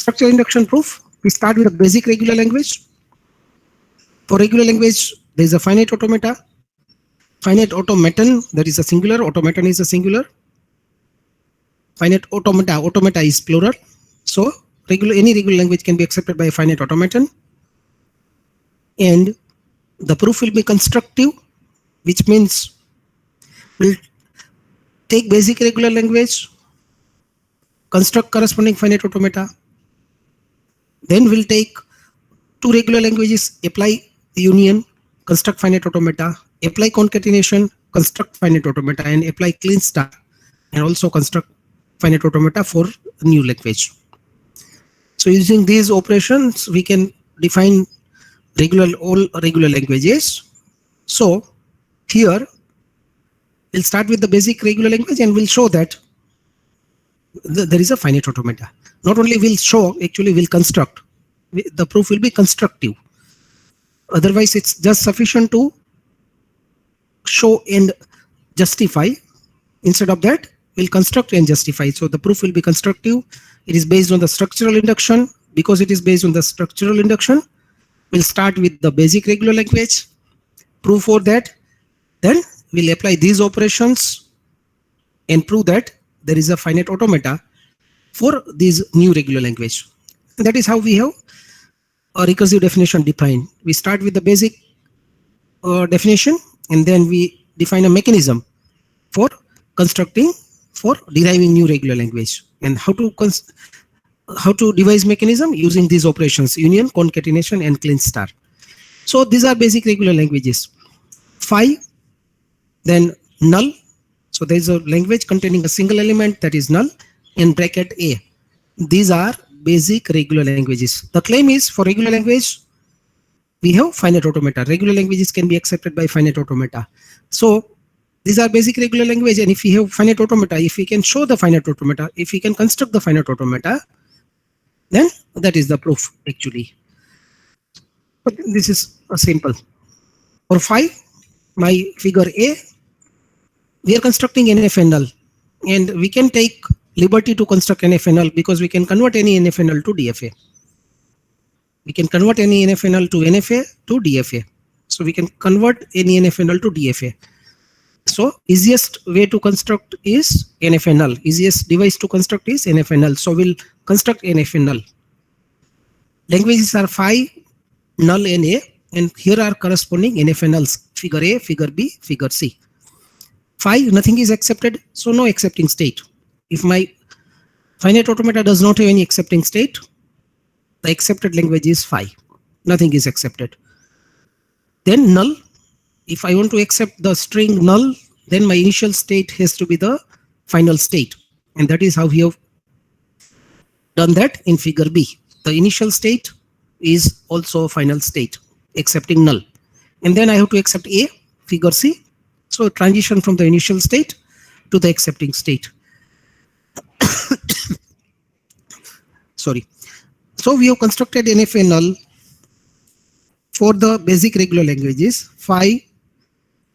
Structural induction proof. We start with a basic regular language. For regular language, there is a finite automata. Finite automaton, that is a singular. Automaton is a singular. Finite automata, automata is plural. So any regular language can be accepted by a finite automaton. And the proof will be constructive, which means we'll take basic regular language, construct corresponding finite automata. Then we'll take two regular languages, apply union, construct finite automata, apply concatenation, construct finite automata, and apply clean star, and also construct finite automata for a new language. So using these operations, we can define all regular languages. So here we'll start with the basic regular language and we'll show that there is a finite automata. Not only will show, actually will construct. The proof will be constructive. Otherwise, it's just sufficient to show and justify. Instead of that, we'll construct and justify. So the proof will be constructive. It is based on the structural induction. Because it is based on the structural induction, we'll start with the basic regular language, prove for that. Then we'll apply these operations and prove that there is a finite automata for this new regular language. And that is how we have a recursive definition defined. We start with the basic definition, and then we define a mechanism for constructing, for deriving new regular language. And how to devise mechanism using these operations: union, concatenation, and clean star. So these are basic regular languages. Phi, then null. So there is a language containing a single element, that is null, in bracket A. These are basic regular languages. The claim is, for regular language, we have finite automata. Regular languages can be accepted by finite automata. So these are basic regular language, and if we have finite automata, if we can show the finite automata, if we can construct the finite automata, then that is the proof actually. But this is a simple. For phi, my figure A, we are constructing NFNL, and we can take liberty to construct NFNL because we can convert any NFNL to DFA. We can convert any NFNL to NFA to DFA. So we can convert any NFNL to DFA. So easiest way to construct is NFNL. Easiest device to construct is NFNL. So we'll construct NFNL. Languages are phi, null, and A, and here are corresponding NFNLs: figure A, figure B, figure C. Phi, nothing is accepted, so no accepting state. If my finite automata does not have any accepting state, the accepted language is phi. Nothing is accepted. Then null. If I want to accept the string null, then my initial state has to be the final state. And that is how we have done that in figure B. The initial state is also a final state, accepting null. And then I have to accept A, figure C. So transition from the initial state to the accepting state. Sorry. So we have constructed NFA null for the basic regular languages, phi,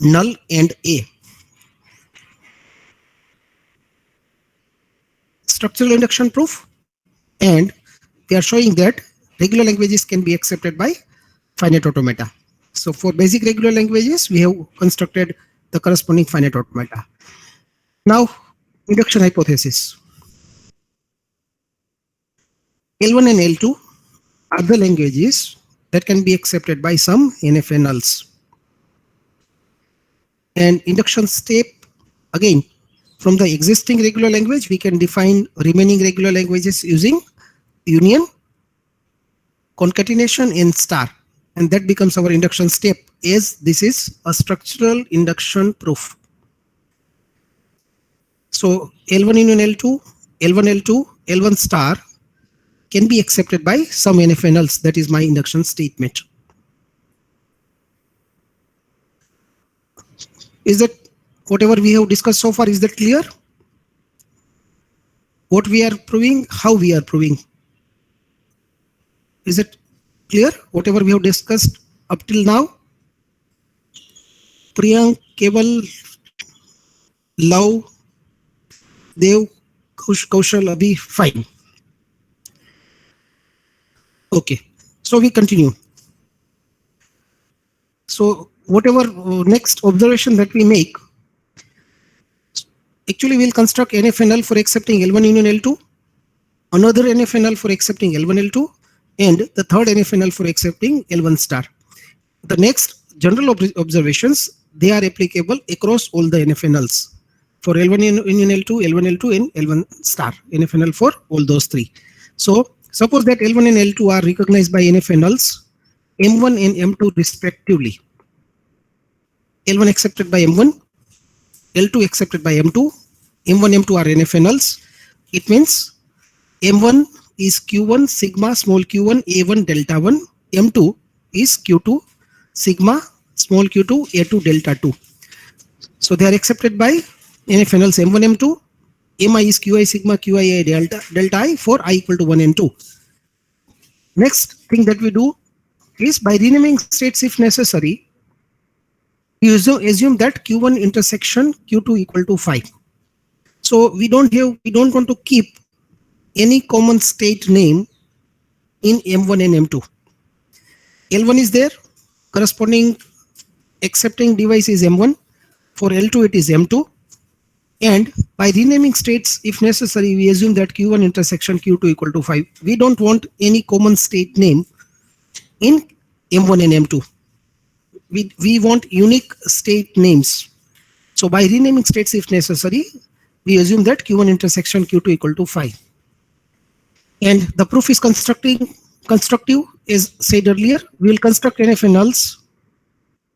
null, and A. Structural induction proof, and we are showing that regular languages can be accepted by finite automata. So for basic regular languages, we have constructed the corresponding finite automata. Now, induction hypothesis. L1 and L2 are the languages that can be accepted by some NFA nulls. And induction step, again, from the existing regular language, we can define remaining regular languages using union, concatenation, and star. And that becomes our induction step, as this is a structural induction proof. So L1 union L2, L1 L2, L1 star can be accepted by some NFA nulls. That is my induction statement. Is that whatever we have discussed so far, is that clear? What we are proving, how we are proving. Is it clear? Whatever we have discussed up till now? Priyank, Keval, Love, Dev, Kaushal, Abhi, fine. Okay, so we continue. So whatever next observation that we make, actually we'll construct NFNL for accepting L1 union L2, another NFNL for accepting L1 L2, and the third NFNL for accepting L1 star. The next general observations, they are applicable across all the NFNLs for L1 union L2, L1 L2, and L1 star, NFNL for all those three. So suppose that L1 and L2 are recognized by NFNLs M1 and M2 respectively. L1 accepted by M1, L2 accepted by M2, M1, M2 are NFNLs. It means M1 is Q1 sigma small q1 A1 delta 1, M2 is Q2 sigma small q2 A2 delta 2. So they are accepted by NFNLs M1, M2, Mi is Qi sigma Qi delta I for I equal to 1 and 2. Next thing that we do is by renaming states if necessary, you assume that Q1 intersection Q2 equal to 5. So we don't want to keep any common state name in M1 and M2. L1 is there, corresponding accepting device is M1. For L2 it is M2. And by renaming states, if necessary, we assume that Q1 intersection Q2 equal to 5. We don't want any common state name in M1 and M2. We want unique state names. So by renaming states if necessary, we assume that Q1 intersection Q2 equal to 5. And the proof is constructive, as said earlier. We will construct NFNLs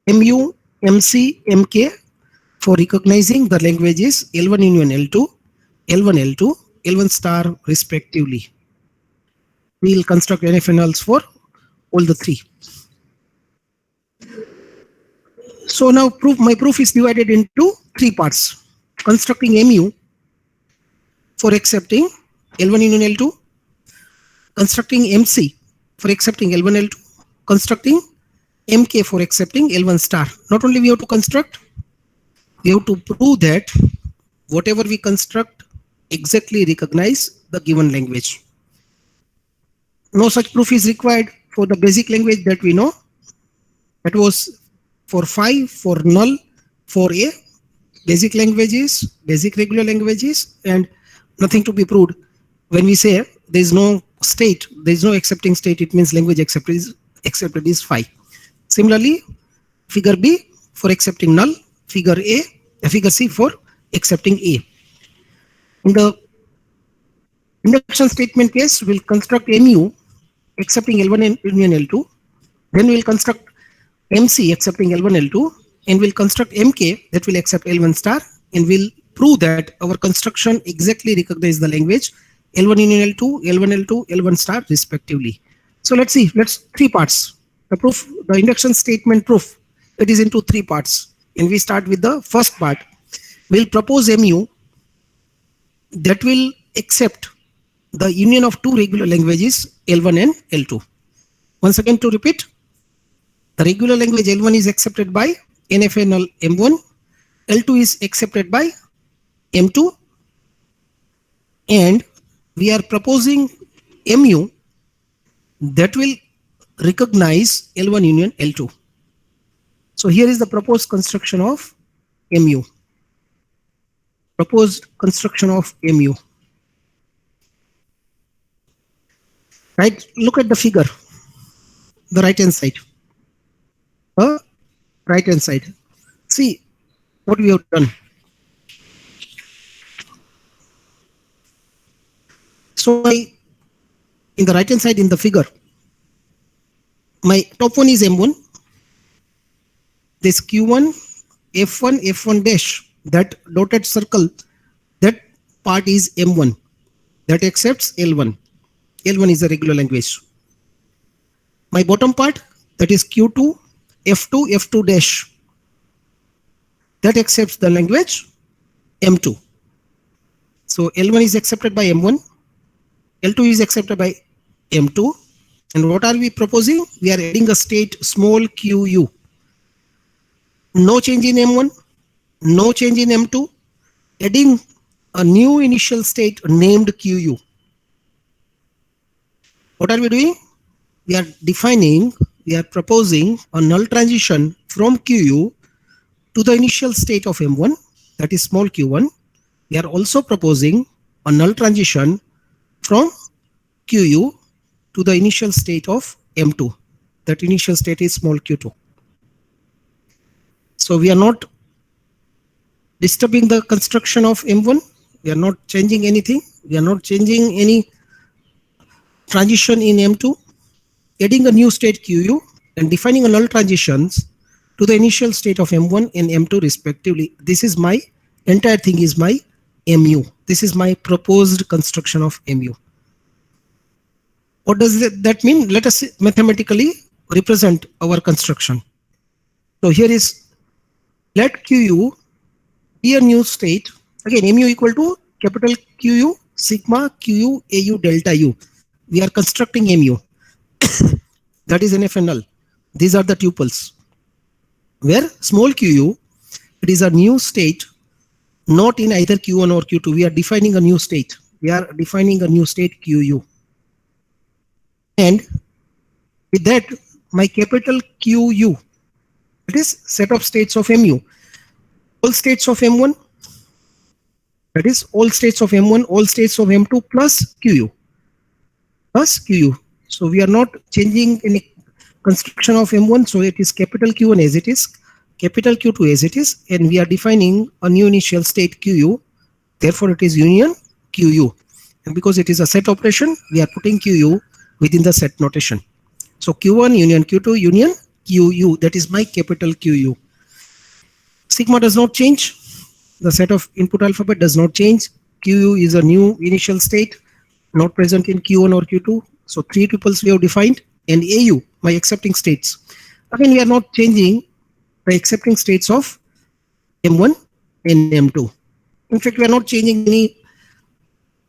MU, MC, MK for recognizing the languages L1 union L2, L1 L2, L1 star respectively. We will construct NFNLs for all the three. So now my proof is divided into three parts. Constructing MU for accepting L1 union L2, constructing MC for accepting L1 L2, constructing MK for accepting L1 star. Not only we have to construct, we have to prove that whatever we construct exactly recognize the given language. No such proof is required for the basic language that we know. That was for phi, for null, for a, basic languages, basic regular languages, and nothing to be proved. When we say there is no state, there is no accepting state, it means language accepted is phi. Similarly, figure B for accepting null, figure C for accepting A. In the induction statement case, we'll construct MU accepting L1 union L2, then we'll construct MC accepting L1 L2, and we'll construct MK that will accept L1 star, and we'll prove that our construction exactly recognizes the language L1 union L2, L1 L2, L1 star respectively. So let's see, three parts. The proof, the induction statement proof, it is into three parts. And we start with the first part. We'll propose MU that will accept the union of two regular languages L1 and L2. Once again to repeat, the regular language L1 is accepted by NFNL M1, L2 is accepted by M2, and we are proposing MU that will recognize L1 union L2. So here is the proposed construction of MU. Proposed construction of MU. Right, look at the figure, the right hand side. Right hand side. See what we have done. So in the right hand side in the figure, my top one is M1. This Q1, F1, F1 dash, that dotted circle, that part is M1 that accepts L1. L1 is a regular language. My bottom part, that is Q2, F2, F2 dash, that accepts the language M2. So L1 is accepted by M1, L2 is accepted by M2, and what are we proposing? We are adding a state small qu. No change in M1, no change in M2, adding a new initial state named qu. What are we doing? we are proposing a null transition from QU to the initial state of M1, that is small q1. We are also proposing a null transition from QU to the initial state of M2. That initial state is small q2. So we are not disturbing the construction of M1. We are not changing anything. We are not changing any transition in M2. Adding a new state QU and defining a null transitions to the initial state of M1 and M2 respectively. This is my entire thing is my MU. This is my proposed construction of MU. What does that mean? Let us mathematically represent our construction. So here is, let QU be a new state. Again, MU equal to capital QU sigma QU AU delta U. We are constructing MU. That is NF and null. These are the tuples. Where small QU, it is a new state, not in either Q1 or Q2. We are defining a new state. We are defining a new state QU. And with that, my capital QU, it is set of states of MU. All states of M1, that is all states of M1, all states of M2 plus QU. Plus QU. So we are not changing any construction of M1. So it is capital Q1 as it is, capital Q2 as it is, and we are defining a new initial state QU. Therefore, it is union QU. And because it is a set operation, we are putting QU within the set notation. So Q1 union Q2 union QU. That is my capital QU. Sigma does not change. The set of input alphabet does not change. QU is a new initial state, not present in Q1 or Q2. So three tuples we have defined, and AU, my accepting states. Again, we are not changing the accepting states of M1 and M2. In fact, we are not changing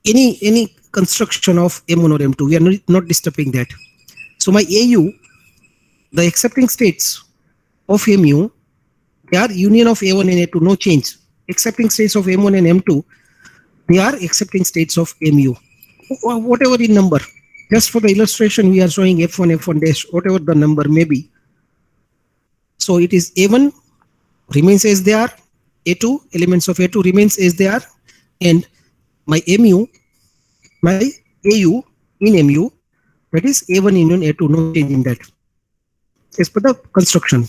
any construction of M1 or M2. We are not disturbing that. So my AU, the accepting states of MU, they are union of A1 and A2, no change. Accepting states of M1 and M2, they are accepting states of MU. Whatever in number. Just for the illustration, we are showing F1, F1 dash, whatever the number may be. So it is A1 remains as they are, A2, elements of A2 remains as they are, and my MU, my AU in MU, that is A1 union A2, no change in that. As per the construction.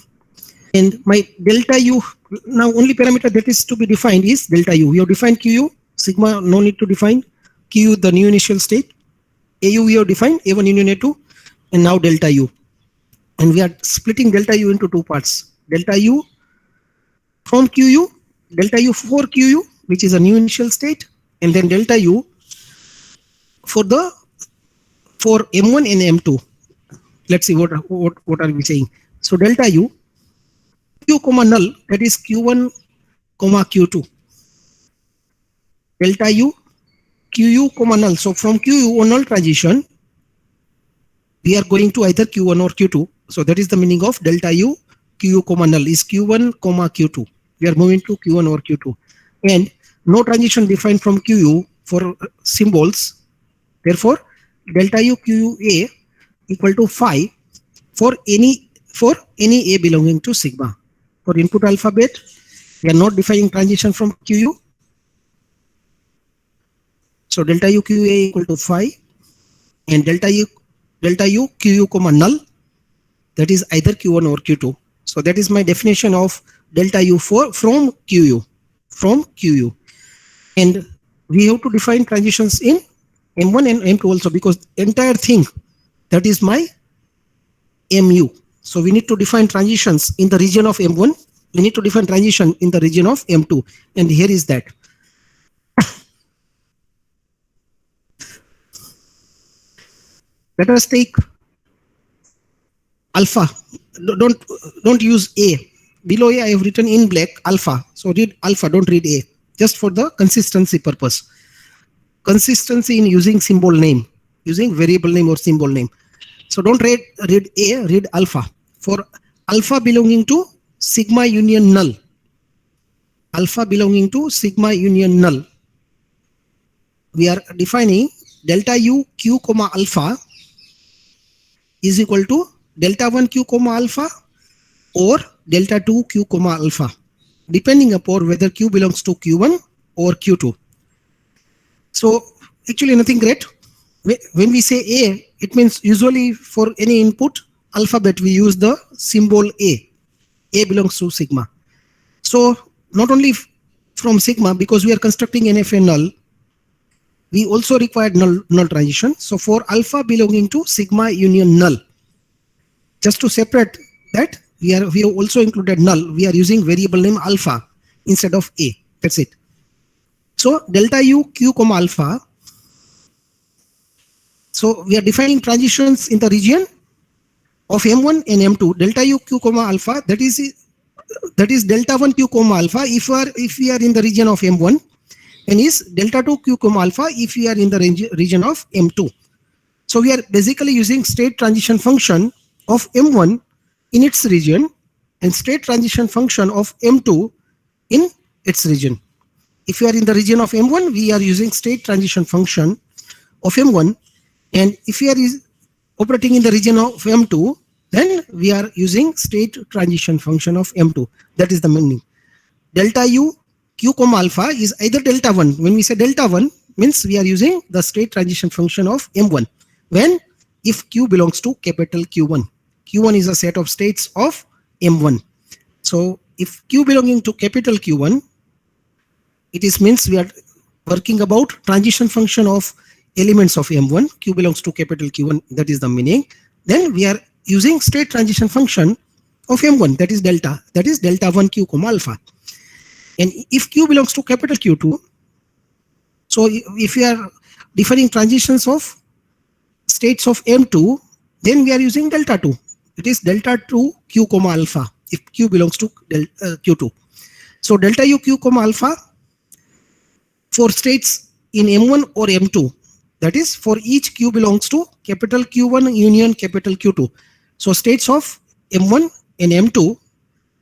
And my delta U, now only parameter that is to be defined is delta U. We have defined QU, sigma no need to define, QU the new initial state, AU we have defined, A1 union A2, and now delta U. And we are splitting delta U into two parts. Delta U from QU, delta U for QU, which is a new initial state, and then delta U for M1 and M2. Let's see what are we saying. So delta U, Q comma null, that is Q1 comma Q2. Delta U, QU comma null. So from QU on null transition, we are going to either Q1 or Q2. So that is the meaning of delta U, QU comma null is Q1 comma Q2. We are moving to Q1 or Q2. And no transition defined from QU for symbols. Therefore, delta U QUA equal to phi for any A belonging to sigma. For input alphabet, we are not defining transition from QU. So delta U QA equal to phi, and delta U QU comma null, that is either Q1 or Q2. So that is my definition of delta U from QU. And we have to define transitions in M1 and M2 also, because entire thing, that is my MU. So we need to define transitions in the region of M1. We need to define transition in the region of M2. And here is that. Let us take alpha. Don't use A. Below A I have written in black alpha. So read alpha, don't read A. Just for the consistency purpose. Consistency in using symbol name, using variable name or symbol name. So don't read A, read alpha. For alpha belonging to sigma union null. Alpha belonging to sigma union null. We are defining delta U Q comma alpha is equal to delta 1 q comma alpha or delta 2 q comma alpha, depending upon whether q belongs to q1 or q2. So actually nothing great. When we say A, it means usually for any input alphabet we use the symbol A. A belongs to sigma. So not only from sigma, because we are constructing NFA null, we also require null transition. So for alpha belonging to sigma union null, just to separate that, we have also included null. We are using variable name alpha instead of A. That's it. So delta u q comma alpha. So we are defining transitions in the region of M1 and M2. Delta u q comma alpha, that is delta 1 q comma alpha if we are in the region of M1, and is delta 2 q comma alpha if we are in the region of M2. So we are basically using state transition function of M1 in its region and state transition function of M2 in its region. If you are in the region of M1, we are using state transition function of M1, and if you are operating in the region of M2, then we are using state transition function of M2. That is the meaning. Delta u q comma alpha is either delta 1. When we say delta 1, means we are using the state transition function of M1 when if q belongs to capital Q1. Q1 is a set of states of M1. So if q belonging to capital Q1, it means we are working about transition function of elements of M1. Q belongs to capital Q1. That is the meaning. Then we are using state transition function of M1, that is delta 1 q comma alpha. And if q belongs to capital Q2, so if we are defining transitions of states of M2, then we are using delta 2. It is delta 2 q comma alpha if q belongs to Q2. So delta u q comma alpha for states in M1 or M2, that is for each q belongs to capital Q1 union capital Q2. So states of M1 and M2,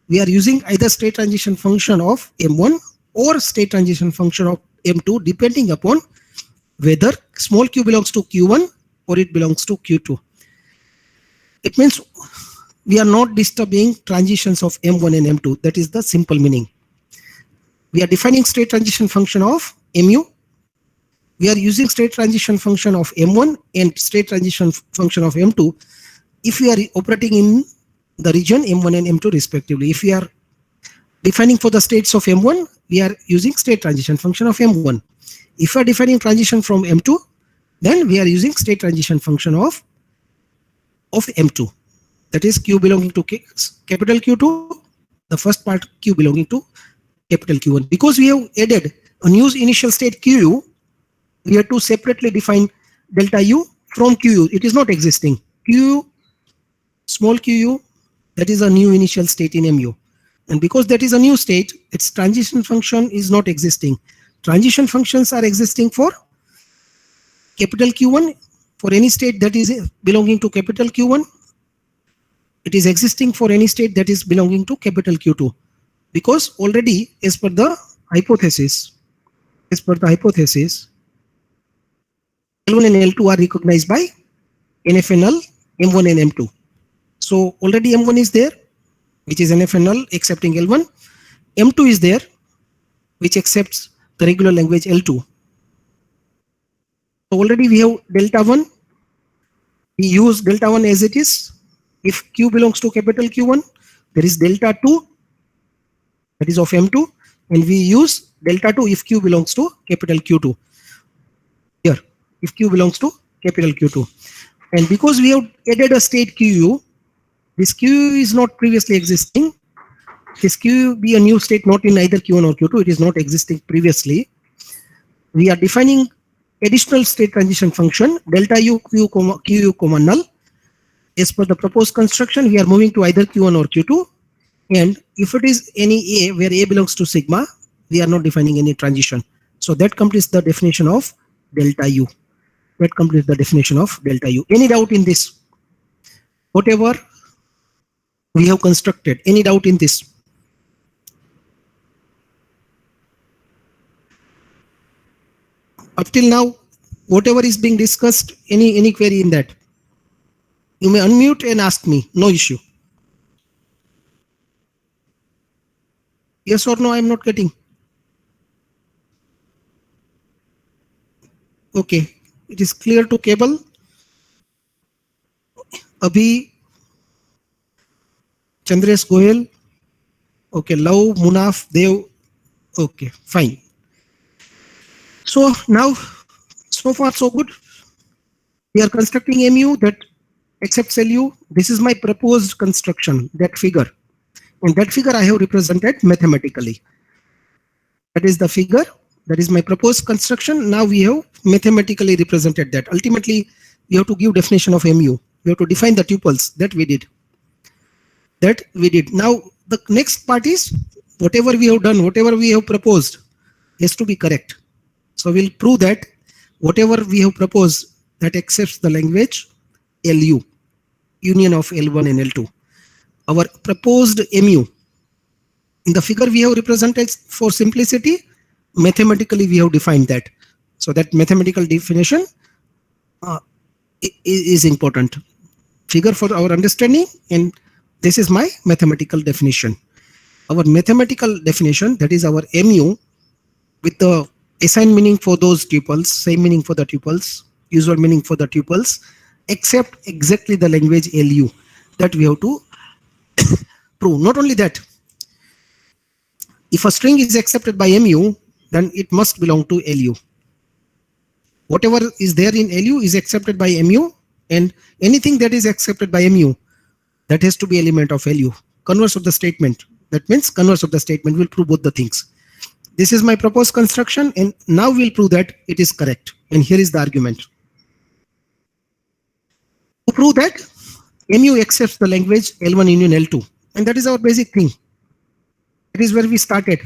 we are using either state transition function of M1 or state transition function of M2, depending upon whether small q belongs to Q1 or it belongs to Q2. It means we are not disturbing transitions of M1 and M2. That is the simple meaning. We are defining state transition function of MU. We are using state transition function of M1 and state transition function of M2 if we are operating in the region M1 and M2 respectively. If we are defining for the states of M1, we are using state transition function of M1. If we are defining transition from M2, then we are using state transition function of M2. That is q belonging to capital Q2, the first part q belonging to capital Q1. Because we have added a new initial state Q, we have to separately define delta u from Q. It is not existing. Q, small q, that is a new initial state in MU. And because that is a new state, its transition function is not existing. Transition functions are existing for capital Q1, for any state that is belonging to capital Q1. It is existing for any state that is belonging to capital Q2. Because already as per the hypothesis, L1 and L2 are recognized by NFA null M1 and M2. So already M1 is there, which is NFA null accepting L1. M2 is there, which accepts the regular language L2. So already we have delta 1. We use delta 1 as it is. If q belongs to capital Q1, there is delta 2, that is of M2, and we use delta 2 if q belongs to capital Q2. Here, if q belongs to capital Q2. And because we have added a state QU, this Q is not previously existing. This Q be a new state not in either Q1 or Q2. It is not existing previously. We are defining additional state transition function delta u q comma null. As per the proposed construction, we are moving to either Q1 or Q2. And if it is any A where A belongs to sigma, we are not defining any transition. So that completes the definition of delta u. Any doubt in this? Whatever we have constructed, any doubt in this? Up till now, whatever is being discussed, any query in that? You may unmute and ask me, no issue. Yes or no, I'm not getting. Okay, it is clear to Cable. Abhi, Chandresh Goyal. Okay, Love, Munaf, Dev. Okay, fine. So now, so far so good. We are constructing MU that accepts LU. This is my proposed construction, that figure. And that figure I have represented mathematically. That is the figure. That is my proposed construction. Now we have mathematically represented that. Ultimately, we have to give definition of MU. We have to define the tuples. That we did. Now the next part is whatever we have done, whatever we have proposed has to be correct. So we'll prove that whatever we have proposed that accepts the language LU, union of L1 and L2. Our proposed MU. In the figure we have represented for simplicity, mathematically we have defined that. So that mathematical definition is important. Figure for our understanding, and this is my mathematical definition. Our mathematical definition, that is our MU, with the assigned meaning for those tuples, same meaning for the tuples, usual meaning for the tuples, except exactly the language LU that we have to prove. Not only that, if a string is accepted by MU, then it must belong to LU. Whatever is there in LU is accepted by MU, and anything that is accepted by MU, that has to be element of LU. Converse of the statement. That means converse of the statement will prove both the things. This is my proposed construction, and now we'll prove that it is correct. And here is the argument. To prove that MU accepts the language L1 union L2, and that is our basic thing. That is where we started.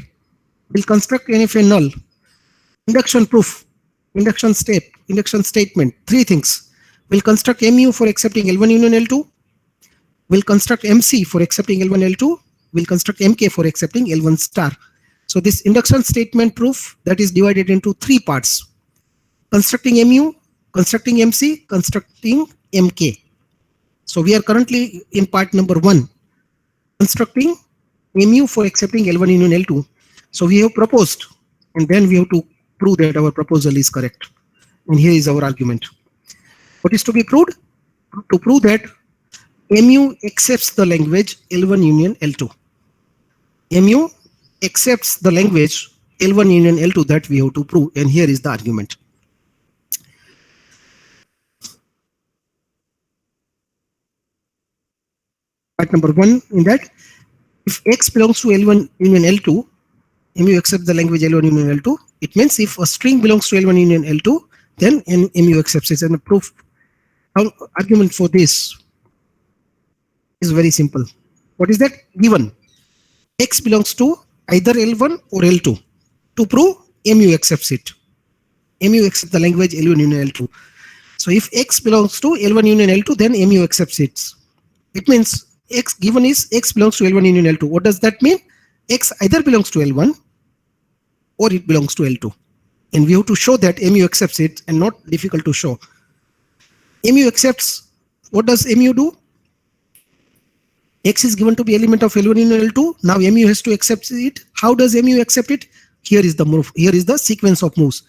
We'll construct NFA null, induction proof, induction step, induction statement, three things. We'll construct MU for accepting L1 union L2. We'll construct MC for accepting L1 L2. We'll construct MK for accepting L1 star. So this induction statement proof, that is divided into three parts: constructing MU, constructing MC, constructing MK. So we are currently in part number 1, constructing MU for accepting L1 union L2. So we have proposed, and then we have to prove that our proposal is correct. And here is our argument. What is to be proved? To prove that MU accepts the language L1 union L2. MU accepts the language L1 union L2, that we have to prove, and here is the argument. Part number 1 in that, if X belongs to L1 union L2, MU accepts the language L1 union L2. It means if a string belongs to L1 union L2, then MU accepts it. And the proof argument for this is very simple. What is that? Given X belongs to either L1 or L2. To prove, MU accepts it. MU accepts the language L1 union L2. So if X belongs to L1 union L2, then MU accepts it. It means X given is X belongs to L1 union L2. What does that mean? X either belongs to L1 or it belongs to L2. And we have to show that MU accepts it, and not difficult to show. MU accepts, what does MU do? X is given to be element of L1 union L2. Now MU has to accept it. How does MU accept it? Here is the move. Here is the sequence of moves.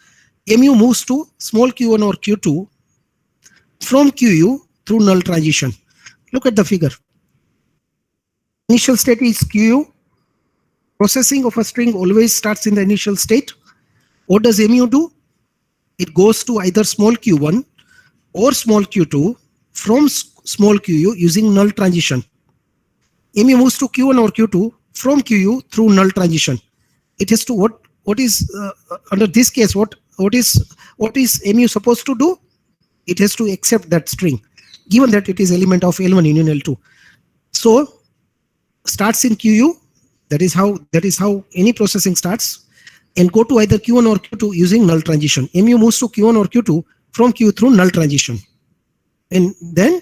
MU moves to small q1 or q2 from QU through null transition. Look at the figure. Initial state is QU. Processing of a string always starts in the initial state. What does MU do? It goes to either small q1 or small q2 from small QU using null transition. MU moves to Q1 or Q2 from QU through null transition. It has to what is under this case what is MU supposed to do? It has to accept that string, given that it is element of L1 union L2. So starts in QU. That is how any processing starts, and go to either Q1 or Q2 using null transition. MU moves to Q1 or Q2 from Q through null transition, and then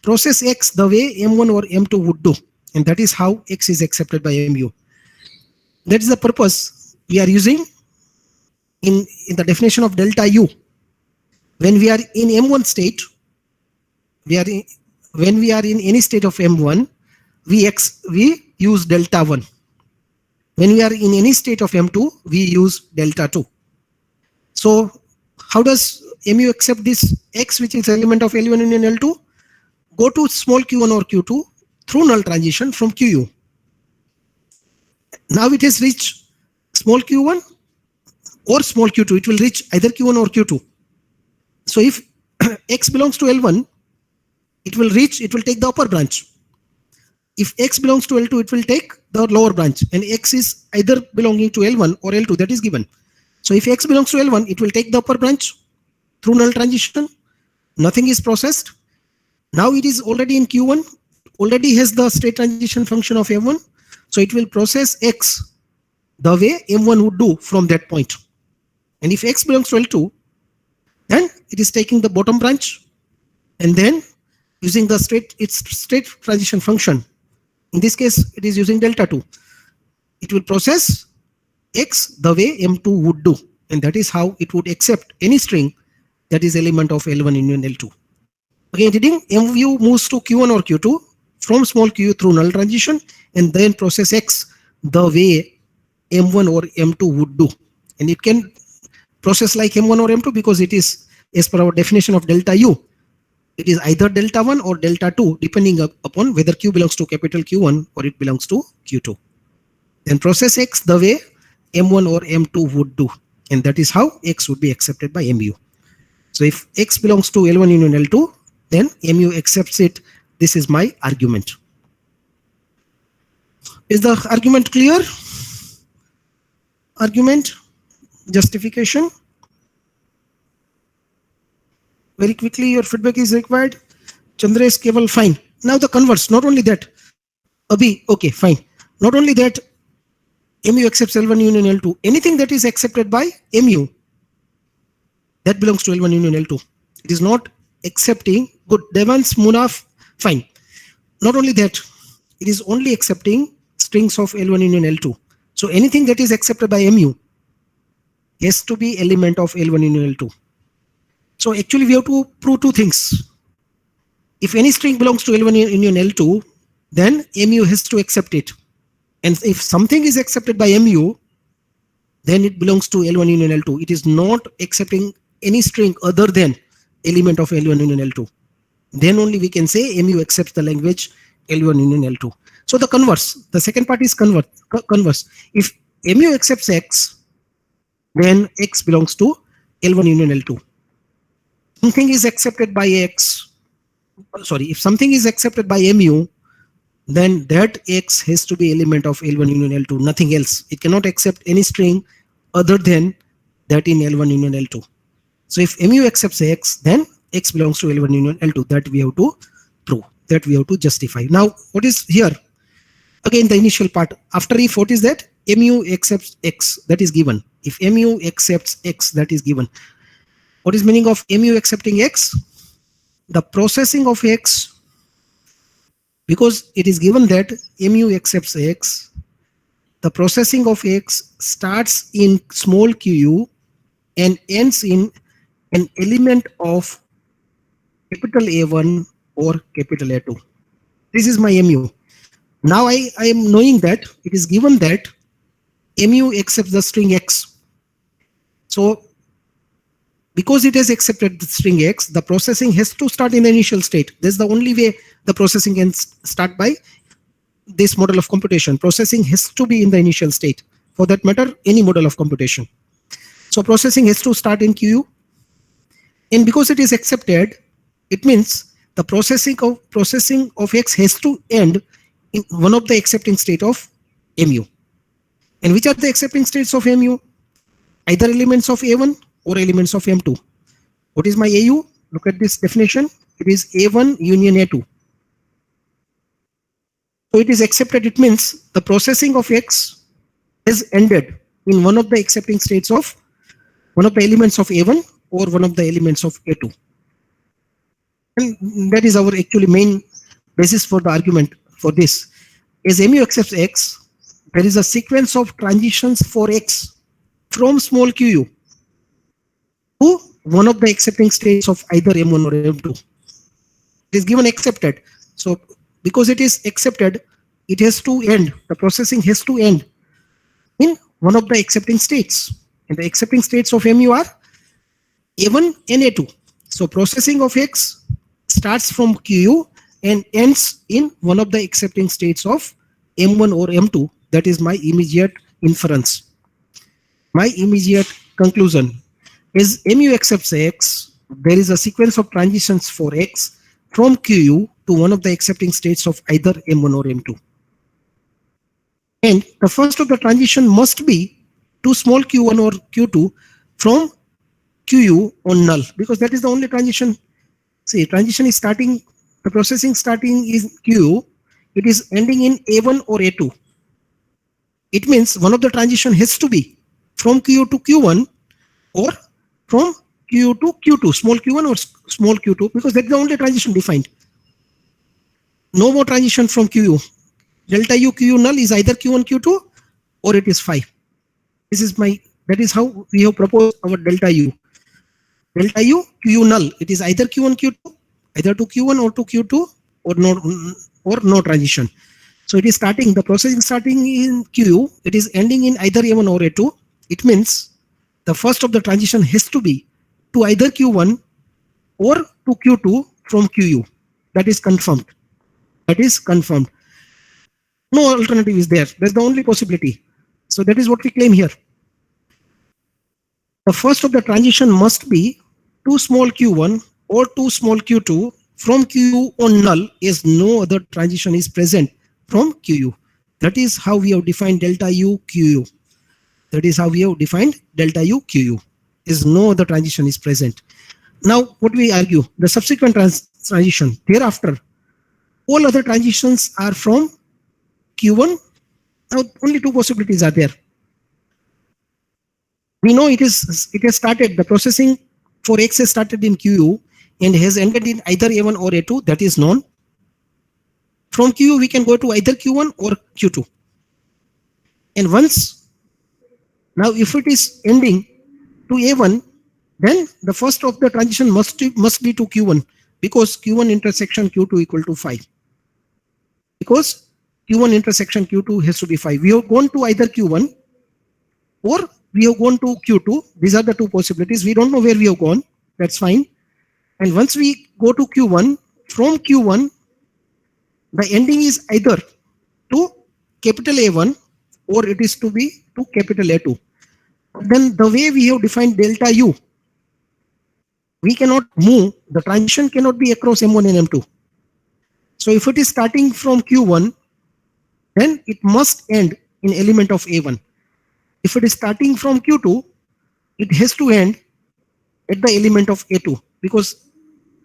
process X the way M1 or M2 would do. And that is how X is accepted by MU. That is the purpose we are using in the definition of delta U. When we are in M1 state, we are when we are in any state of M1, we use delta 1. When we are in any state of M2, we use delta 2. So how does mu accept this x, which is element of L1 union L2? Go to small q1 or q2 through null transition from qu. Now it has reached small q1 or small q2. It will reach either q1 or q2. So if x belongs to L1, it will take the upper branch. If x belongs to L2, it will take the lower branch, and x is either belonging to L1 or L2, that is given. So if x belongs to L1, it will take the upper branch through null transition. Nothing is processed. Now it is already in Q1, already has the state transition function of M1. So it will process x the way M1 would do from that point. And if x belongs to L2, then it is taking the bottom branch and then using the its state transition function. In this case, it is using delta 2. It will process x the way M2 would do. And that is how it would accept any string that is element of L1 union L2. Again, reading, MU moves to Q1 or Q2 from small q through null transition and then process x the way M1 or M2 would do. And it can process like M1 or M2 because it is, as per our definition of delta U, it is either delta 1 or delta 2 depending upon whether Q belongs to capital Q1 or it belongs to Q2. Then process x the way M1 or M2 would do. And that is how x would be accepted by MU. So if x belongs to L1 union L2, then MU accepts it. This is my argument. Is the argument clear? Argument, justification. Very quickly, your feedback is required. Chandresh, Keval, fine. Now the converse, not only that. Abhi, okay, fine. Not only that, MU accepts L1 union L2. Anything that is accepted by MU, that belongs to L1 union L2. It is not accepting, good, Devans, Munaf, fine. Not only that, it is only accepting strings of L1 union L2. So anything that is accepted by MU has to be element of L1 union L2. So actually we have to prove two things. If any string belongs to L1 union L2, then MU has to accept it. And if something is accepted by MU, then it belongs to L1 union L2. It is not accepting any string other than element of L1 union L2. Then only we can say MU accepts the language L1 union L2. So the converse, the second part is converse. If MU accepts X, then X belongs to L1 union L2. Something is accepted by X, sorry, if something is accepted by MU, then that X has to be element of L1 union L2, nothing else. It cannot accept any string other than that in L1 union L2. So if MU accepts X, then X belongs to L1 union L2. That we have to prove, that we have to justify. Now, what is here? Again, the initial part. After if, what is that? MU accepts X, that is given. If MU accepts X, that is given. What is meaning of MU accepting X? The processing of X, because it is given that MU accepts X, the processing of X starts in small q and ends in an element of capital A1 or capital A2. This is my MU. Now I am knowing that it is given that MU accepts the string X. So because it has accepted the string X, the processing has to start in the initial state. That's the only way the processing can start by this model of computation. Processing has to be in the initial state. For that matter, any model of computation. So processing has to start in Q. And because it is accepted, it means the processing of X has to end in one of the accepting state of MU. And which are the accepting states of MU? Either elements of A1 or elements of M2. What is my AU? Look at this definition. It is A1 union A2. So it is accepted. It means the processing of X is ended in one of the accepting states of one of the elements of A1 or one of the elements of A2. And that is our actually main basis for the argument for this. As MU accepts X, there is a sequence of transitions for X from small q to one of the accepting states of either M1 or M2. It is given accepted. So because it is accepted, it has to end. The processing has to end in one of the accepting states. And the accepting states of MU are A1 and A2. So processing of X starts from QU and ends in one of the accepting states of M1 or M2. That is my immediate inference. My immediate conclusion is MU accepts X. There is a sequence of transitions for X from QU to one of the accepting states of either M1 or M2. And the first of the transition must be to small q1 or q2 from QU on null, because that is the only transition. See, transition is starting, the processing starting is QU, it is ending in A1 or A2. It means one of the transition has to be from QU to Q1 or from QU to Q2, small q1 or small q2, because that's the only transition defined. No more transition from QU. Delta U QU null is either Q1 Q2 or it is 5. This is that is how we have proposed our delta U. Delta U QU null, it is either Q1 Q2, either to Q1 or to Q2 or no transition. So it is starting, the processing starting in QU, it is ending in either A1 or A2. It means the first of the transition has to be to either Q1 or to Q2 from QU. That is confirmed. That is confirmed. No alternative is there. That's the only possibility. So that is what we claim here. The first of the transition must be to small q1 or to small q2 from QU on null, as no other transition is present from QU. That is how we have defined delta U QU. That is how we have defined delta U QU, is no other transition is present. Now what we argue, the subsequent transition thereafter, all other transitions are from Q1. Now only two possibilities are there. We know it has started, the processing for X has started in QU and has ended in either A1 or A2, that is known. From QU we can go to either Q1 or Q2. And once, now if it is ending to A1, then the first of the transition must be to Q1, because Q1 intersection Q2 equal to 5. Because Q1 intersection Q2 has to be 5. We have gone to either Q1 or we have gone to Q2. These are the two possibilities. We don't know where we have gone. That's fine. And once we go to Q1, from Q1, the ending is either to capital A1 or it is to be to capital A2. Then the way we have defined delta U, we cannot move, the transition cannot be across M1 and M2. So if it is starting from Q1, then it must end in element of A1. If it is starting from Q2, it has to end at the element of A2, because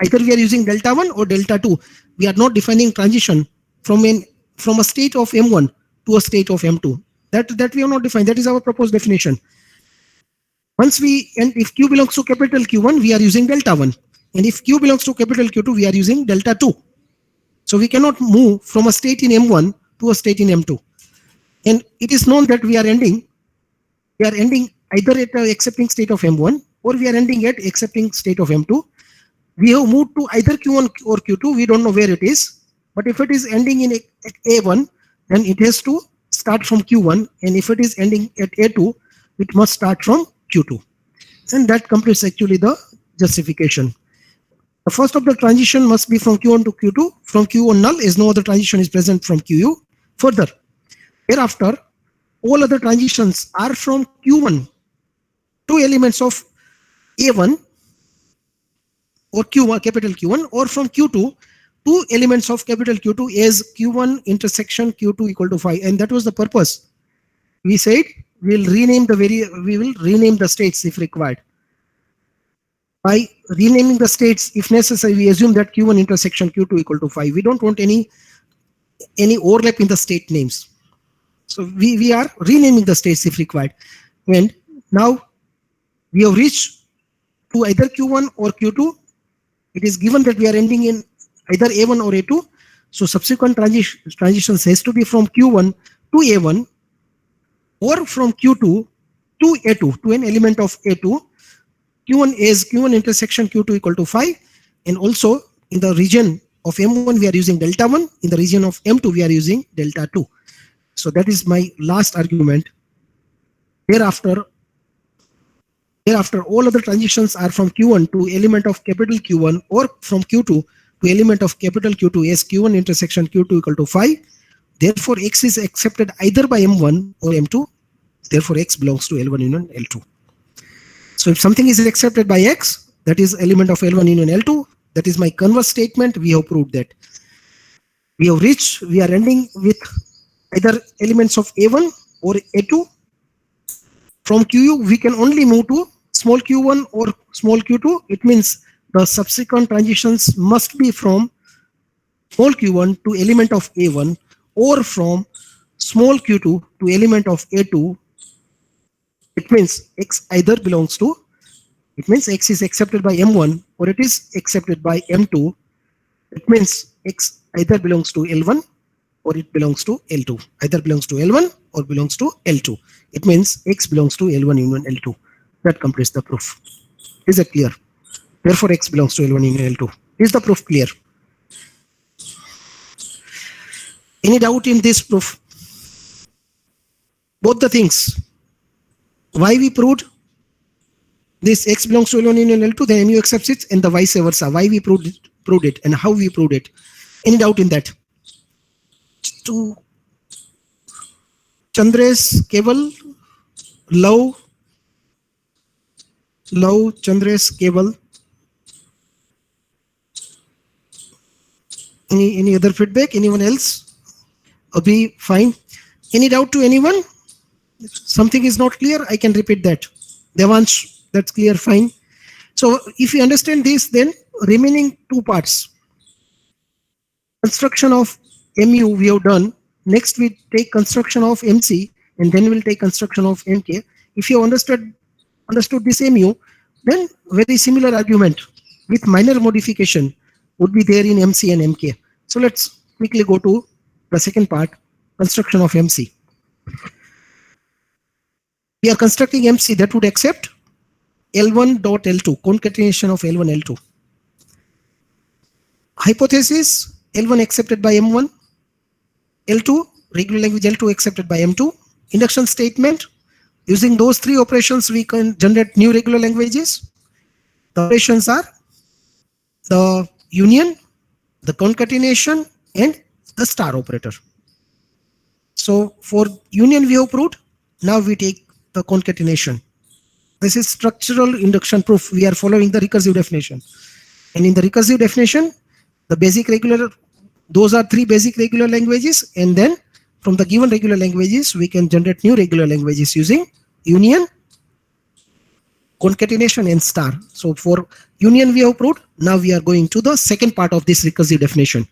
either we are using delta 1 or delta 2. We are not defining transition from a state of M1 to a state of M2. That we have not defined. That is our proposed definition. Once if Q belongs to capital Q1, we are using delta 1. And if Q belongs to capital Q2, we are using delta 2. So we cannot move from a state in M1 to a state in M2. And it is known that we are ending either at the accepting state of M1 or we are ending at accepting state of M2. We have moved to either Q1 or Q2. We don't know where it is. But if it is ending in at A1, then it has to start from Q1. And if it is ending at A2, it must start from Q2. And that completes actually the justification. The first of the transition must be from Q1 to Q2. From Q1 null, as no other transition is present from QU. Further, thereafter, all other transitions are from Q1 to elements of A1 or Q1, capital Q1, or from Q2 to elements of capital Q2 as Q1 intersection Q2 equal to 5. And that was the purpose. We said we will rename the states if required. By renaming the states, if necessary, we assume that Q1 intersection Q2 equal to 5. We don't want any overlap in the state names. So we are renaming the states if required. And now we have reached to either Q1 or Q2. It is given that we are ending in either A1 or A2. So subsequent transitions has to be from Q1 to A1 or from Q2 to A2, to an element of A2. Q1 is Q1 intersection Q2 equal to 5. And also in the region of M1 we are using delta 1, in the region of M2 we are using delta 2. So that is my last argument. Thereafter all other transitions are from Q1 to element of capital Q1 or from Q2 to element of capital Q2 as Q1 intersection Q2 equal to 5. Therefore, X is accepted either by M1 or M2. Therefore, X belongs to L1 union L2. So if something is accepted by X, that is element of L1 union L2. That is my converse statement. We have proved that. We are ending with either elements of A1 or A2. From QU, we can only move to small q1 or small q2. It means the subsequent transitions must be from small q1 to element of A1 or from small q2 to element of A2. It means X either belongs to, it means X is accepted by M1 or it is accepted by M2. It means X either belongs to L1 or it belongs to L2. Either belongs to L1 or belongs to L2. It means X belongs to L1 union L2. That completes the proof. Is it clear? Therefore, X belongs to L1 union L2. Is the proof clear? Any doubt in this proof? Both the things. Why we proved this X belongs to L1 union L2, then MU accepts it, and the vice versa. Why we proved it and how we proved it. Any doubt in that? To Chandresh, Keval, Love, Chandresh, Keval. Any other feedback? Anyone else? Abhi, fine. Any doubt to anyone? If something is not clear, I can repeat that. Devansh, that's clear, fine. So if you understand this, then remaining two parts. Construction of MU we have done. Next we take construction of MC and then we'll take construction of MK. If you understood this MU, then very similar argument with minor modification would be there in MC and MK. So let's quickly go to the second part, construction of MC. We are constructing MC that would accept L1 dot L2, concatenation of L1 L2. Hypothesis, L1 accepted by M1, L2, regular language L2 accepted by M2. Induction statement, using those three operations we can generate new regular languages. The operations are the union, the concatenation, and the star operator. So for union we have proved, now we take the concatenation. This is structural induction proof. We are following the recursive definition. And in the recursive definition, the basic regular, those are three basic regular languages, and then from the given regular languages we can generate new regular languages using union, concatenation, and star. So for union we have proved. Now we are going to the second part of this recursive definition.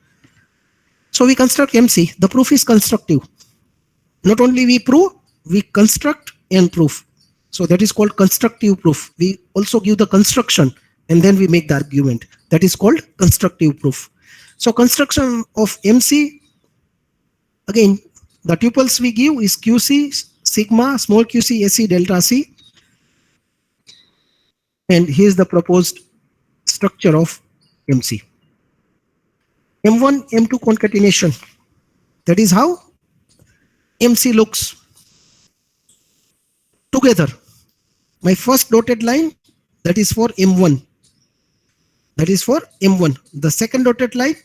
So we construct MC. The proof is constructive. Not only we prove, we construct and prove. So that is called constructive proof. We also give the construction and then we make the argument. That is called constructive proof. So construction of MC, again, the tuples we give is QC, sigma, small qc, AC, delta C. And here's the proposed structure of MC. M1, M2 concatenation. That is how MC looks together. My first dotted line, that is for M1. That is for M1. The second dotted line,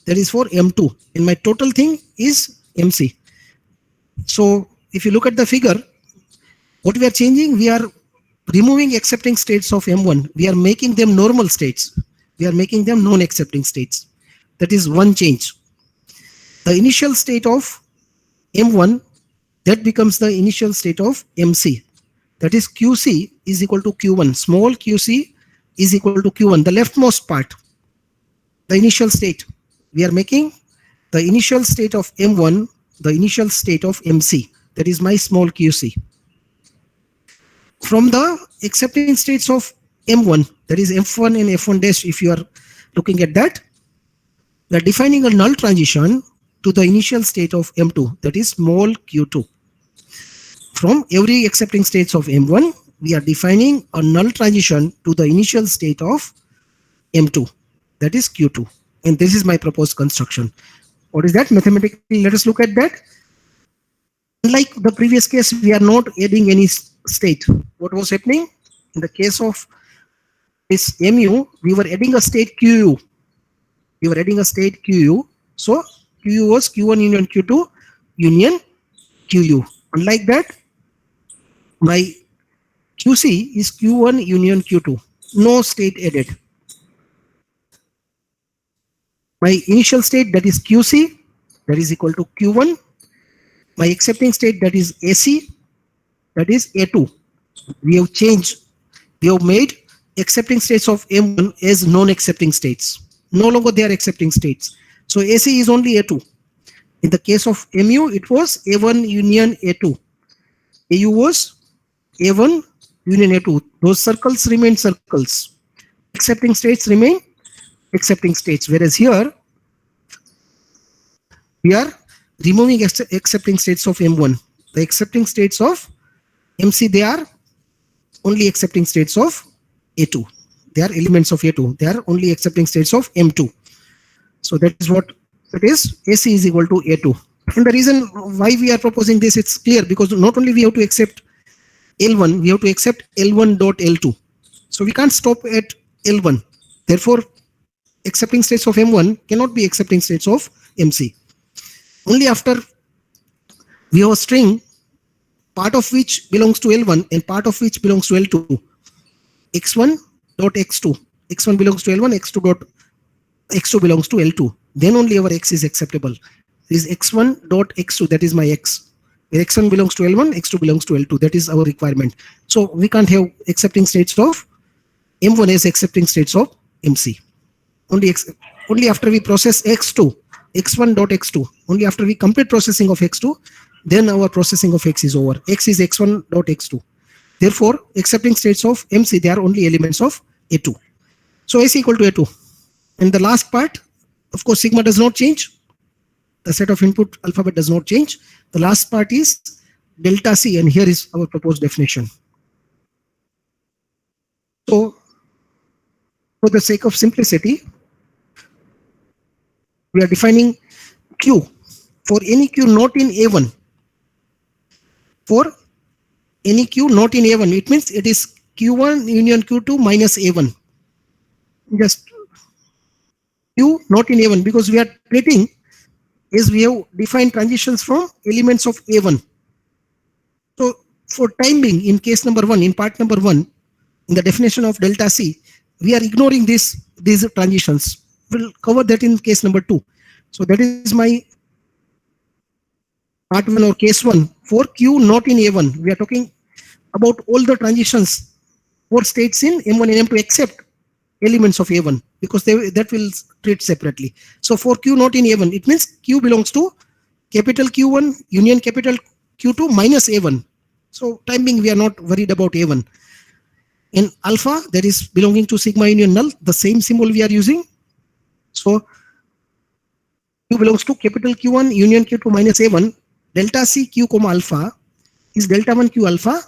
that is for M2. And my total thing is MC. So if you look at the figure, what we are changing, we are removing accepting states of M1. We are making them normal states. We are making them non-accepting states. That is one change. The initial state of M1, that becomes the initial state of MC. That is QC is equal to Q1. Small QC is equal to Q1. The leftmost part, the initial state. We are making the initial state of M1, the initial state of MC. That is my small QC. From the accepting states of M1, that is F1 and F1 dash, if you are looking at that, we are defining a null transition to the initial state of M2, that is small q2. From every accepting states of M1, we are defining a null transition to the initial state of M2, that is q2. And this is my proposed construction. What is that mathematically? Let us look at that. Unlike the previous case, we are not adding any state. What was happening? In the case of this mu, we were adding a state qu. We were adding a state qu. So qu was q1 union q2 union qu. Unlike that, my qc is q1 union q2. No state added. My initial state, that is qc, that is equal to q1. My accepting state, that is AC, that is A2. We have changed, we have made accepting states of M1 as non-accepting states. No longer they are accepting states. So AC is only A2. In the case of MU, it was A1 union A2. AU was A1 union A2. Those circles remain circles. Accepting states remain accepting states. Whereas here, we are removing accepting states of M1. The accepting states of MC, they are only accepting states of A2. They are elements of A2. They are only accepting states of M2. So that is what it is. AC is equal to A2. And the reason why we are proposing this, it's clear, because not only we have to accept L1, we have to accept L1 dot L2. So we can't stop at L1. Therefore, accepting states of M1 cannot be accepting states of MC. Only after we have a string, part of which belongs to L1 and part of which belongs to L2, x1 dot x2, x1 belongs to L1, x2 belongs to L2, then only our x is acceptable. This is x1 dot x2, that is my x. Where x1 belongs to L1, x2 belongs to L2, that is our requirement. So we can't have accepting states of M1 as accepting states of MC. Only after we process x2, x1 dot x2, only after we complete processing of x2, then our processing of x is over. X is x1 dot x2. Therefore, accepting states of MC, they are only elements of A2. So AC equal to A2. And the last part, of course, sigma does not change. The set of input alphabet does not change. The last part is delta C, and here is our proposed definition. So, for the sake of simplicity, we are defining Q for any Q not in A1. For any Q not in A1, it means it is Q1 union Q2 minus A1. Just Q not in A1, because we are treating as we have defined transitions from elements of A1. So for time being, in case number 1, in part number 1, in the definition of delta C, we are ignoring these transitions. We'll cover that in case number 2. So that is my part 1 or case 1 for Q not in A1. We are talking about all the transitions for states in M1 and M2 except elements of A1, because that will treat separately. So for Q not in A1, it means Q belongs to capital Q1 union capital Q2 minus A1. So time being, we are not worried about A1. In alpha, that is belonging to sigma union null, the same symbol we are using. So Q belongs to capital Q1 union Q2 minus A1. Delta C Q comma alpha is delta 1 Q alpha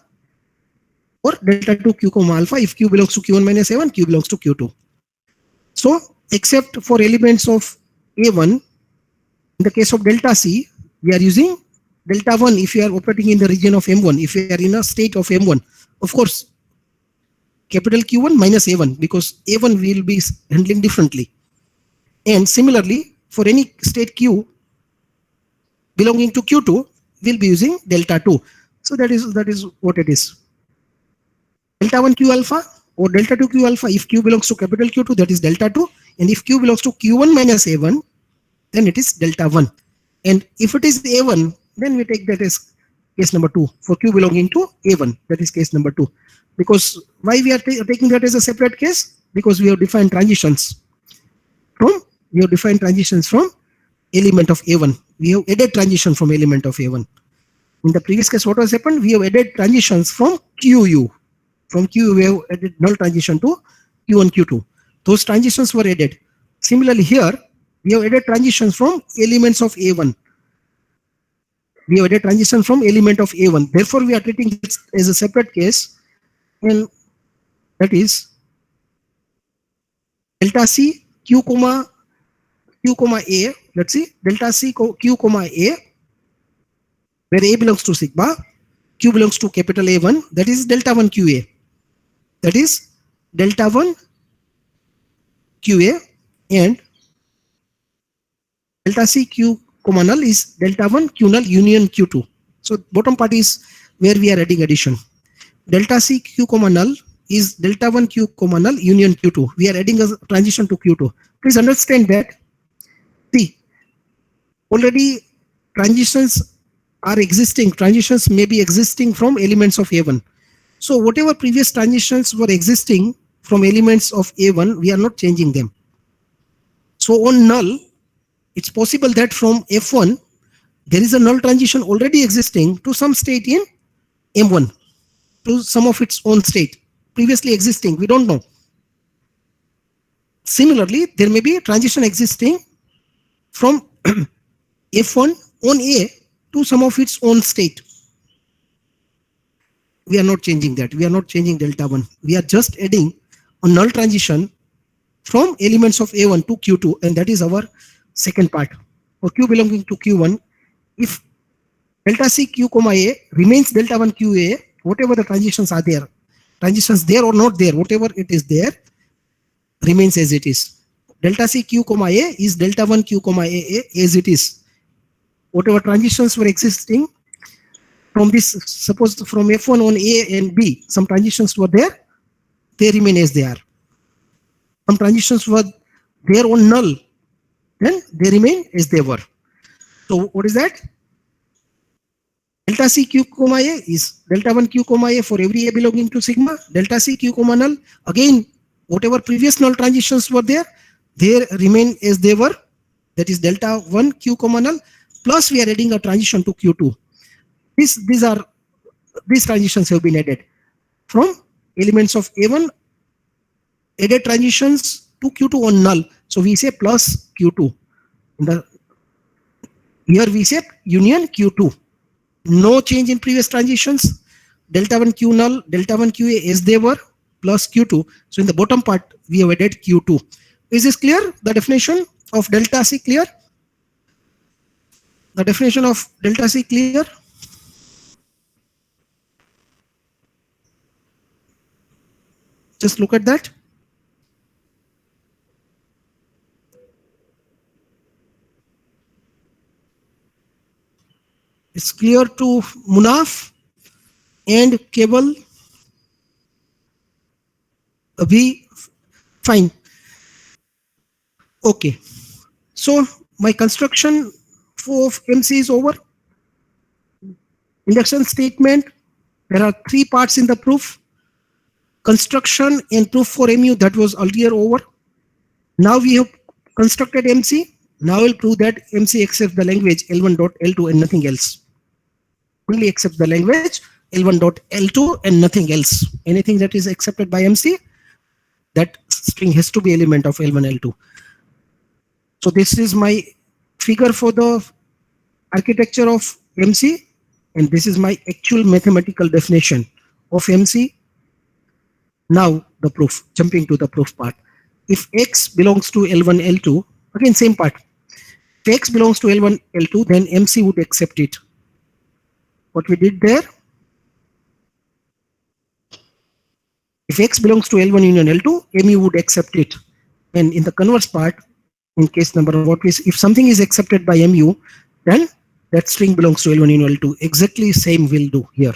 or delta 2 Q comma alpha. If Q belongs to Q1 minus A1, Q belongs to Q2. So except for elements of A1, in the case of delta C, we are using delta 1 if you are operating in the region of M1, if you are in a state of M1. Of course, capital Q1 minus A1, because A1 will be handling differently. And similarly, for any state Q belonging to Q2, we'll be using delta 2. So that is what it is. Delta 1 Q alpha or delta 2 Q alpha, if Q belongs to capital Q2, that is delta 2. And if Q belongs to Q1 minus A1, then it is delta 1. And if it is A1, then we take that as case number 2 for Q belonging to A1. That is case number 2. Because why we are taking that as a separate case? Because we have defined transitions from element of A1. We have added transition from element of A1. In the previous case, what has happened? We have added transitions from QU. From QU, we have added null transition to Q1, Q2. Those transitions were added. Similarly, here, we have added transitions from elements of A1. We have added transition from element of A1. Therefore, we are treating it as a separate case. And that is delta C Q comma Q comma A, let's see, delta C Q comma A, where A belongs to sigma, Q belongs to capital A1, that is delta 1 QA. That is delta 1 QA, and delta C Q comma null is delta 1 Q null union Q2. So bottom part is where we are adding addition. Delta C Q comma null is delta 1 Q comma null union Q2. We are adding a transition to Q2. Please understand that, see, already transitions are existing. Transitions may be existing from elements of A1. So whatever previous transitions were existing from elements of A1, we are not changing them. So on null, it's possible that from F1, there is a null transition already existing to some state in M1, to some of its own state, previously existing, we don't know. Similarly, there may be a transition existing from F1 on A to some of its own state. We are not changing that. We are not changing delta 1. We are just adding a null transition from elements of A1 to Q2, and that is our second part. For Q belonging to Q1, if delta C Q comma A remains delta 1 QA, whatever the transitions are there, transitions there or not there, whatever it is there, remains as it is. Delta C Q comma A is delta 1 Q comma A as it is. Whatever transitions were existing from this, suppose from F1 on A and B, some transitions were there, they remain as they are. Some transitions were there on null, then they remain as they were. So what is that? Delta C Q comma A is delta 1 Q comma A for every A belonging to sigma. Delta C Q comma null, again, whatever previous null transitions were there, they remain as they were. That is delta 1 Q comma null, plus we are adding a transition to Q2. These transitions have been added from elements of A1, added transitions to Q2 on null. So we say plus Q2. Here we say union Q2. No change in previous transitions. Delta 1 Q null, delta 1 QA as they were, plus Q2. So in the bottom part, we have added Q2. Is this clear? The definition of delta C clear? The definition of delta C clear? Just look at that. It's clear to Munaf and Cable. Abhi, fine. Okay. So my construction of MC is over. Induction statement. There are 3 parts in the proof. Construction and proof for MU, that was earlier over. Now we have constructed MC. Now we'll prove that MC accepts the language L1.L2 and nothing else. Only accepts the language L1.L2 and nothing else. Anything that is accepted by MC, that string has to be element of L1, L2. So this is my figure for the architecture of MC, and this is my actual mathematical definition of MC. Now the proof, jumping to the proof part. If X belongs to L1, L2, again same part. If X belongs to L1, L2, then MC would accept it. What we did there? If X belongs to L1 union L2, MU would accept it. And in the converse part, in case number what is, if something is accepted by MU, then that string belongs to L1 union L2. Exactly same will do here.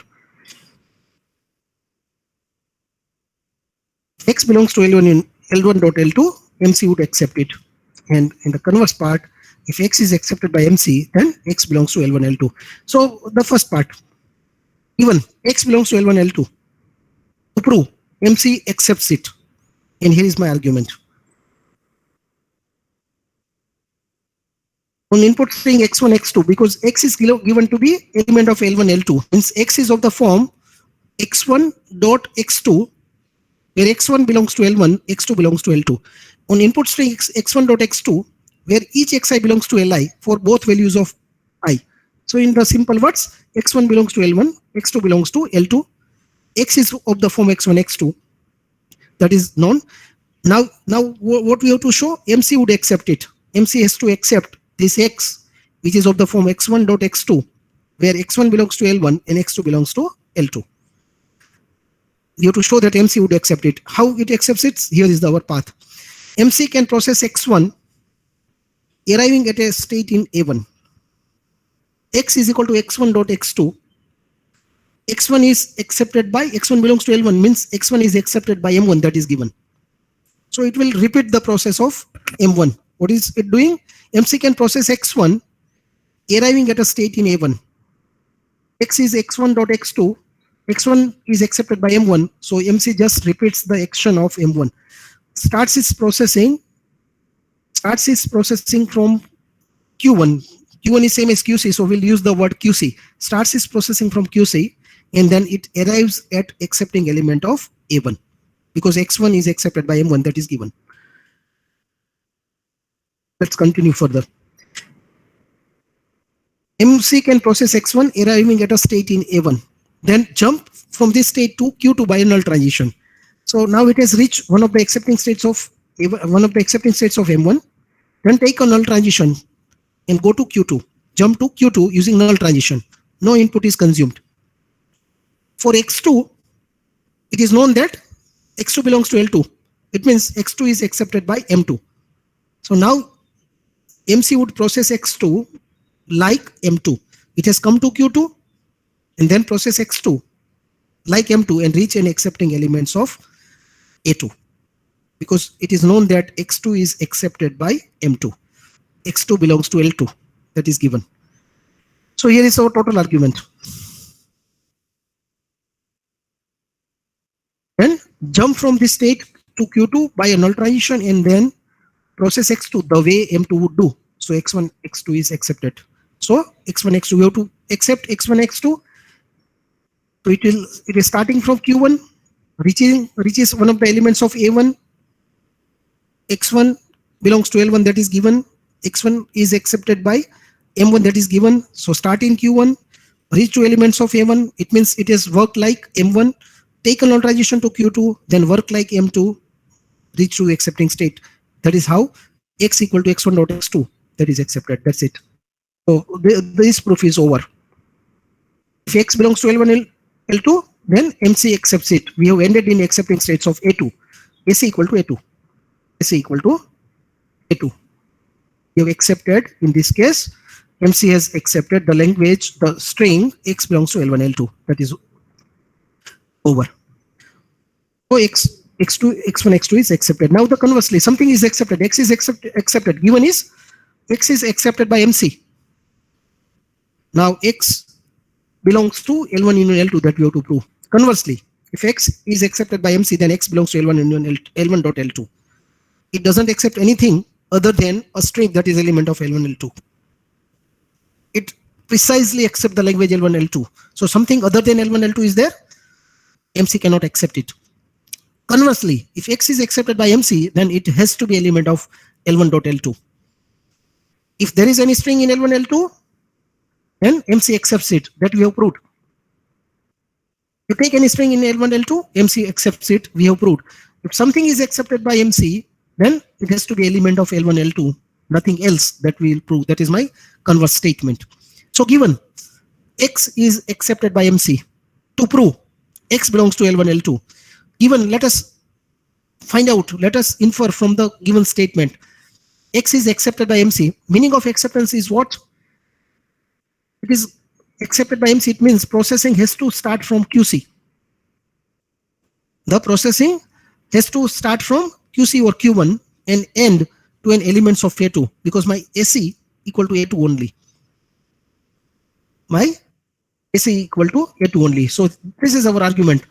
X belongs to L1.L2, MC would accept it. And in the converse part, if X is accepted by MC, then X belongs to L1, L2. So the first part, even X belongs to L1, L2. To prove, MC accepts it. And here is my argument. On input string X1, X2, because X is given to be element of L1, L2. Means X is of the form X1.X2, where X1 belongs to L1, X2 belongs to L2. On input string X1.X2, where each Xi belongs to Li for both values of I. So in the simple words, X1 belongs to L1, X2 belongs to L2. X is of the form X1, X2. That is known. Now what we have to show, MC would accept it. MC has to accept this X, which is of the form x1 dot x2, where x1 belongs to L1 and x2 belongs to L2. You have to show that MC would accept it. How it accepts it? Here is our path. MC can process x1, arriving at a state in A1. X is equal to x1 dot x2. X1 is accepted by, x1 belongs to L1, means x1 is accepted by M1, that is given. So it will repeat the process of M1. What is it doing? MC can process x1, arriving at a state in A1. X is x1 dot x2. X1 is accepted by M1, so MC just repeats the action of M1. Starts its processing from Q1. Q1 is same as QC, so we'll use the word QC. Starts its processing from QC, and then it arrives at accepting element of A1, because X1 is accepted by M1, that is given. Let's continue further. MC can process X1 arriving at a state in A1, then jump from this state to Q2 by a null transition. So now it has reached one of the accepting states of M1, then take a null transition and go to Q2. Jump to Q2 using null transition. No input is consumed. For X2, it is known that X2 belongs to L2. It means X2 is accepted by M2. So now MC would process X2 like M2. It has come to Q2 and then process X2 like M2 and reach an accepting elements of A2, because it is known that X2 is accepted by M2. X2 belongs to L2, that is given. So here is our total argument. Then jump from this state to Q2 by a null transition and then process X2 the way M2 would do. So X1, X2 is accepted. So X1, X2, we have to accept X1, X2. So it is starting from Q1, reaches one of the elements of A1. X1 belongs to L1, that is given. X1 is accepted by M1, that is given. So start in Q1, reach to elements of A1. It means it has worked like M1. Take a null transition to Q2, then work like M2, reach to accepting state. That is how X equal to X1 dot X2, that is accepted. That's it. So this proof is over. If X belongs to L1, L2, then MC accepts it. We have ended in accepting states of A2. AC equal to A2. AC equal to A2. We have accepted, in this case, MC has accepted the language, the string X belongs to L1, L2. That is over. So X1, X2 is accepted. Now the conversely, something is accepted. X is accepted. Given is X is accepted by MC. Now X belongs to L1 union L2, that we have to prove. Conversely, if X is accepted by MC, then X belongs to L1 union L1 dot L2. It doesn't accept anything other than a string that is element of L1, L2. It precisely accepts the language L1, L2. So something other than L1, L2 is there, MC cannot accept it. Conversely, if X is accepted by MC, then it has to be element of L1 dot L2. If there is any string in L1, L2, then MC accepts it. That we have proved. You take any string in L1, L2, MC accepts it. We have proved. If something is accepted by MC, then it has to be element of L1, L2. Nothing else, that we will prove. That is my converse statement. So given X is accepted by MC, to prove X belongs to L1, L2. Given, let us find out, let us infer from the given statement. X is accepted by MC. Meaning of acceptance is what? It is accepted by MC. It means processing has to start from QC. The processing has to start from QC or Q1 and end to an elements of A2, because my AC equal to A2 only. My AC equal to A2 only. So this is our argument.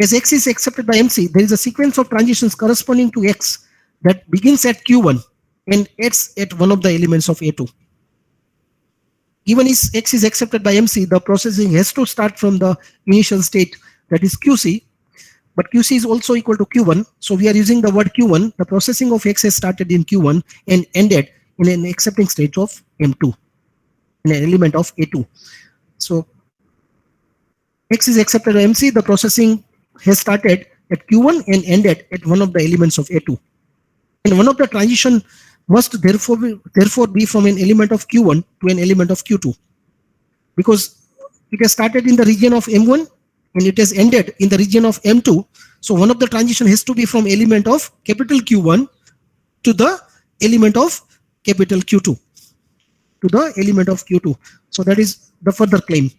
As X is accepted by MC, there is a sequence of transitions corresponding to X that begins at Q1 and ends at one of the elements of A2. Given is X is accepted by MC, the processing has to start from the initial state, that is QC, but QC is also equal to Q1. So we are using the word Q1. The processing of X has started in Q1 and ended in an accepting state of M2, in an element of A2. So X is accepted by MC, the processing has started at Q1 and ended at one of the elements of A2. And one of the transition must therefore be from an element of Q1 to an element of Q2, because it has started in the region of M1 and it has ended in the region of M2. So one of the transition has to be from element of capital Q1 to the element of capital Q2, to the element of Q2. So that is the further claim.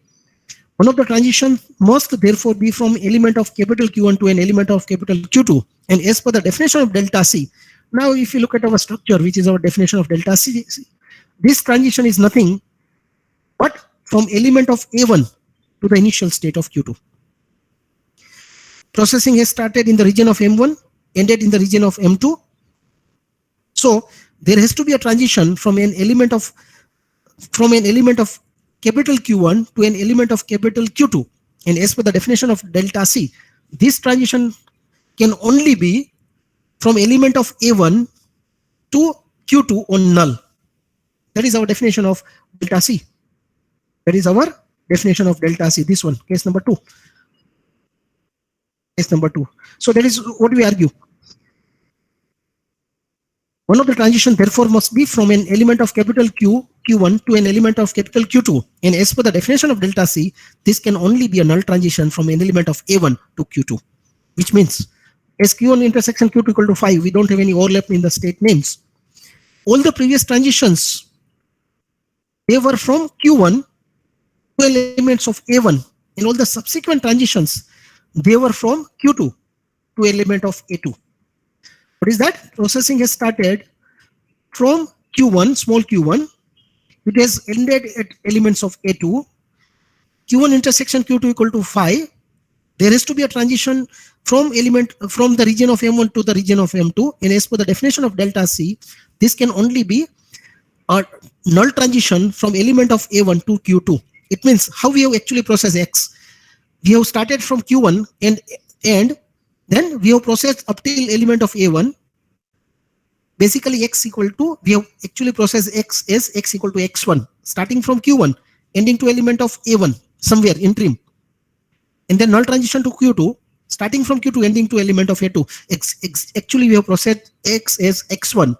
One of the transitions must therefore be from element of capital Q1 to an element of capital Q2. And as per the definition of delta C, now if you look at our structure, which is our definition of delta C, this transition is nothing but from element of A1 to the initial state of Q2. Processing has started in the region of M1, ended in the region of M2. So there has to be a transition from an element of capital Q1 to an element of capital Q2. And as per the definition of delta C, this transition can only be from element of A1 to Q2 on null. That is our definition of delta C. That is our definition of delta C. This one, case number 2. Case number 2. So that is what we argue. One of the transition therefore must be from an element of capital Q1 to an element of capital Q2. And as per the definition of delta C, this can only be a null transition from an element of A1 to Q2, which means as Q1 intersection Q2 equal to 5, we don't have any overlap in the state names. All the previous transitions, they were from Q1 to elements of A1, and all the subsequent transitions, they were from Q2 to element of A2. What is that? Processing has started from Q1, small q1. It has ended at elements of A2. Q1 intersection Q2 equal to 5. There has to be a transition from the region of M1 to the region of M2. And as per the definition of delta C, this can only be a null transition from element of A1 to Q2. It means how we have actually processed X. We have started from Q1 and then we have processed up till element of A1. Basically X equal to, we have actually processed X as X equal to X1, starting from Q1, ending to element of A1, somewhere interim. And then null transition to Q2, starting from Q2, ending to element of A2. Actually we have processed X as X1,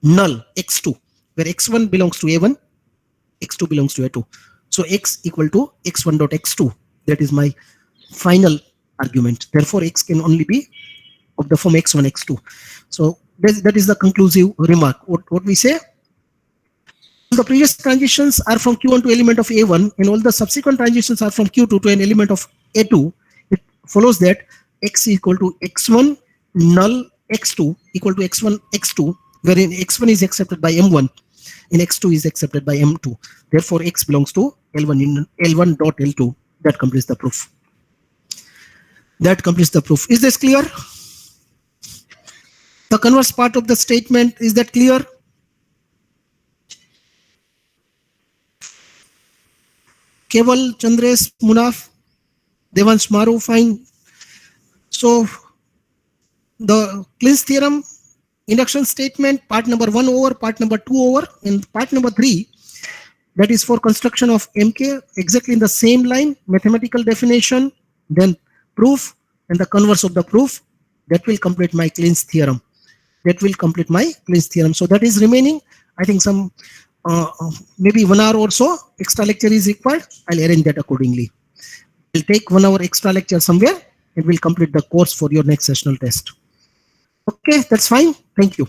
null X2, where X1 belongs to A1, X2 belongs to A2. So X equal to X1 dot X2. That is my final argument. Therefore, X can only be of the form X1, X2. So that is the conclusive remark. What we say? The previous transitions are from Q1 to element of A1, and all the subsequent transitions are from Q2 to an element of A2. It follows that X equal to X1 null X2 equal to X1, X2, wherein X1 is accepted by M1 and X2 is accepted by M2. Therefore, X belongs to L1 in L1 dot L2. That completes the proof. That completes the proof. Is this clear? The converse part of the statement, is that clear? Keval, Chandresh, Munaf, Devansh, Maru, fine. So the Clin's theorem, induction statement, part number 1 over, part number 2 over, and part number 3, that is for construction of MK, exactly in the same line, mathematical definition, then proof, and the converse of the proof. That will complete my Clin's theorem. That will complete my Clin's theorem. So that is remaining. I think some maybe 1 hour or so extra lecture is required. I'll arrange that accordingly. We'll take 1 hour extra lecture somewhere and we'll complete the course for your next sessional test. Okay, that's fine. Thank you.